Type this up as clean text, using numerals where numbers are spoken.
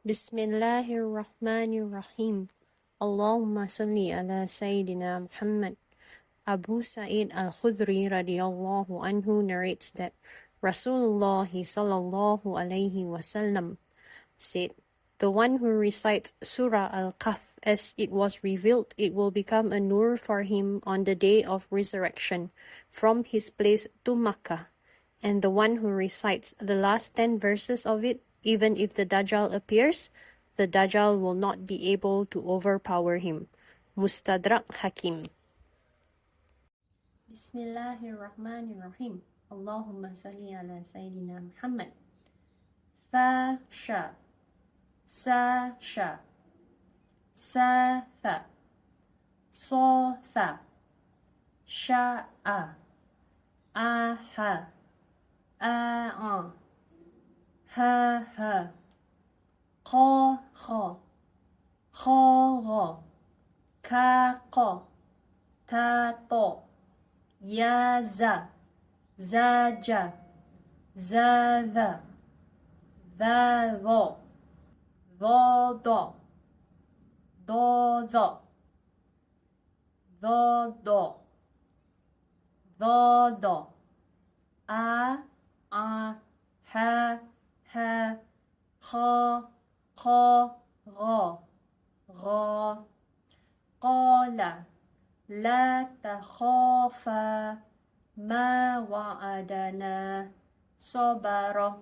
Bismillahir Rahmanir Rahim. Allahumma salli ala Sayyidina Muhammad. Abu Sa'id al-Khudri radiyallahu anhu narrates that Rasulullah sallallahu alayhi wasallam said, "The one who recites Surah Al-Kahf as it was revealed, it will become a nur for him on the day of resurrection from his place to Makkah. And the one who recites the last 10 verses of it, even if the Dajjal appears, the Dajjal will not be able to overpower him." Mustadrak Hakim. Bismillahirrahmanirrahim. Allahumma salli ala Sayyidina Muhammad. Fa sha, sa sha, sa fa, so fa, sha a ha, a ha ha, kha kha, kha gha, ka qa, ta to, ya za, za ja, za va, va vo, vo do, do do, do do, do do, a ha, ha, kha, kha, gha, gha, qala, la takhafa ma wa'adana sabara